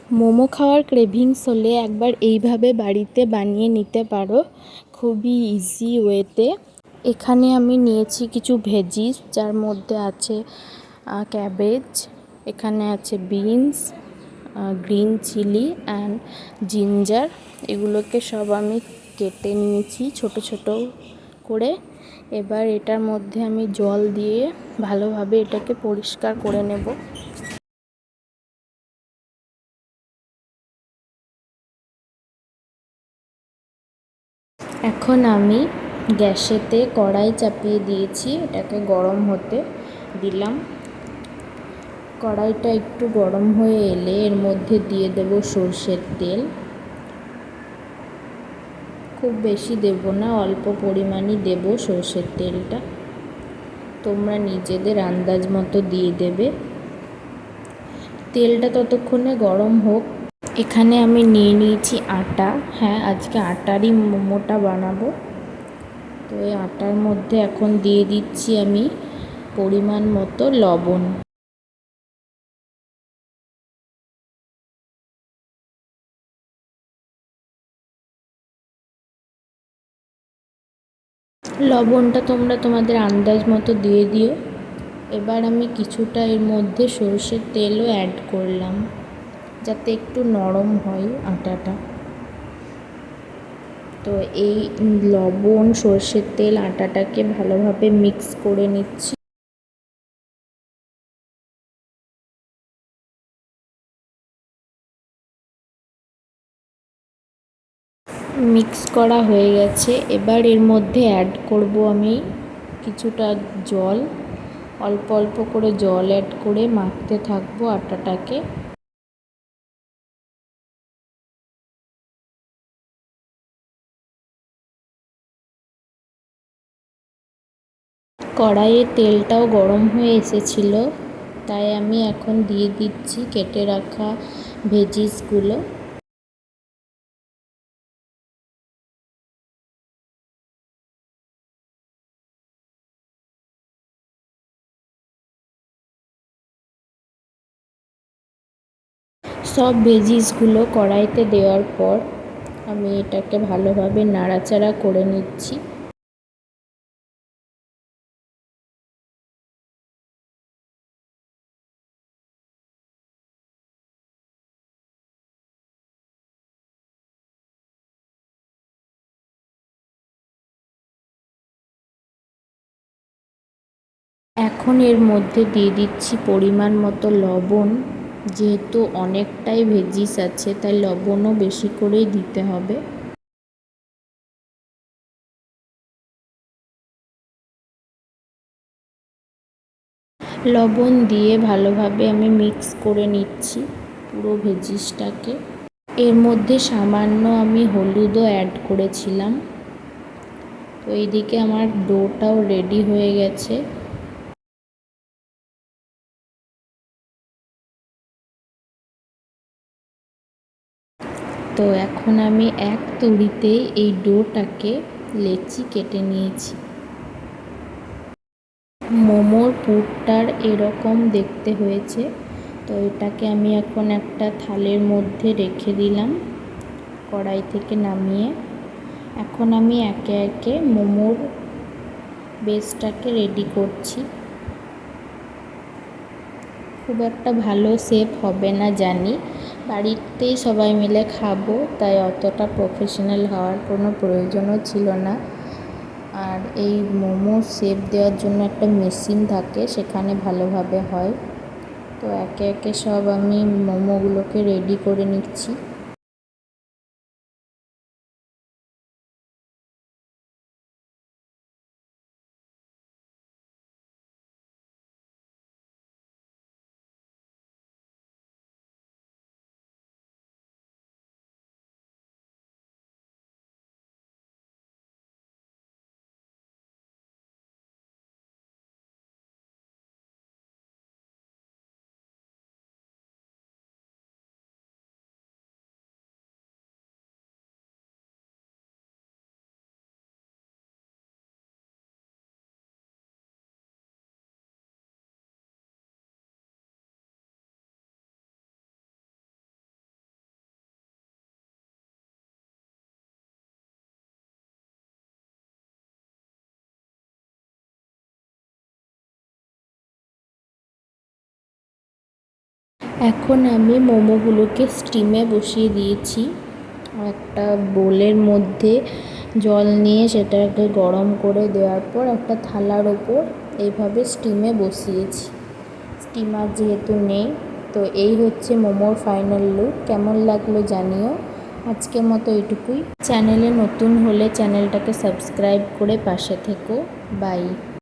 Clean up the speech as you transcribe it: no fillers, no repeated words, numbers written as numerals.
মোমো খাওয়ার ক্রেভিংস হলে একবার এইভাবে বাড়িতে বানিয়ে নিতে পারো, খুবই ইজি ওয়েতে। এখানে আমি নিয়েছি কিছু ভেজিস, যার মধ্যে আছে ক্যাবেজ, এখানে আছে beans, green chilli and ginger. এগুলোকে সব আমি কেটে নিয়েছি ছোট ছোট করে। এবার এটার মধ্যে আমি জল দিয়ে ভালোভাবে এটাকে পরিষ্কার করে নেব। এখন আমি গ্যাসেতে কড়াই চাপিয়ে দিয়েছি, এটাকে গরম হতে দিলাম। কড়াইটা একটু গরম হয়ে এলে এর মধ্যে দিয়ে দেব সর্ষের তেল। খুব বেশি দেব না, অল্প পরিমাণই দেব সর্ষের তেলটা। তোমরা নিজেদের আন্দাজ মতো দিয়ে দেবে। তেলটা ততক্ষণে গরম হোক। এখানে আমি নিয়ে নিয়েছি আটা। হ্যাঁ, আজকে আটারই মোমোটা বানাবো। তো এই আটার মধ্যে এখন দিয়ে দিচ্ছি আমি পরিমাণ মতো লবণ। লবণটা তোমরা তোমাদের আন্দাজ মতো দিয়ে দিও। এবার আমি কিছুটা এর মধ্যে সরষের তেলও অ্যাড করলাম, যাতে একটু নরম হয় আটাটা। তো এই লবণ, সরষের তেল, আটাটাকে ভালোভাবে মিক্স করে নিচ্ছি। মিক্স করা হয়ে গেছে। এবার এর মধ্যে অ্যাড করব আমি কিছুটা জল। অল্প অল্প করে জল অ্যাড করে মাখতে থাকবো আটাটাকে। কড়াইয়ে তেলটাও গরম হয়ে এসেছিল, তাই আমি এখন দিয়ে দিচ্ছি কেটে রাখা ভেজিসগুলো। সব ভেজিসগুলো কড়াইতে দেওয়ার পর আমি এটাকে ভালোভাবে নাড়াচাড়া করে নিচ্ছি। এখন এর মধ্যে দিয়ে দিচ্ছি পরিমাণ মতো লবণ। যেহেতু অনেকটাই ভেজিস আছে, তাই লবণও বেশি করেই দিতে হবে। লবণ দিয়ে ভালোভাবে আমি মিক্স করে নিচ্ছি পুরো ভেজিসটাকে। এর মধ্যে সামান্য আমি হলুদও অ্যাড করেছিলাম। তো এইদিকে আমার ডোটাও রেডি হয়ে গেছে। তো এখন আমি এক তুড়িতে এই ডোটাকে লেচি কেটে নিয়েছি। মোমোর পুরটার এরকম দেখতে হয়েছে। তো এটাকে আমি এখন একটা থালের মধ্যে রেখে দিলাম কড়াই থেকে নামিয়ে। এখন আমি একে একে মোমোর বেসটাকে রেডি করছি। খুব একটা ভালো শেপ হবে না জানি, বাড়িতেই সবাই মিলে খাবো, তাই অতটা প্রফেশনাল হওয়ার কোনো প্রয়োজনও ছিল না। আর এই মোমো শেপ দেওয়ার জন্য একটা মেশিন থাকে, সেখানে ভালোভাবে হয়। তো একে একে সব আমি মোমোগুলোকে রেডি করে নিচ্ছি। এখন আমি মোমোগুলোকে স্টিমে বসিয়ে দিয়েছি। একটা বোলের মধ্যে জল নিয়ে সেটাকে গরম করে দেওয়ার পর একটা থালার ওপর এইভাবে স্টিমে বসিয়েছি। স্টিমার যেহেতু নেই, তো এই হচ্ছে মোমোর ফাইনাল লুক। কেমন লাগলো জানিও। আজকের মতো এটুকুই। চ্যানেলে নতুন হলে চ্যানেলটাকে সাবস্ক্রাইব করে পাশে থেকো। বাই।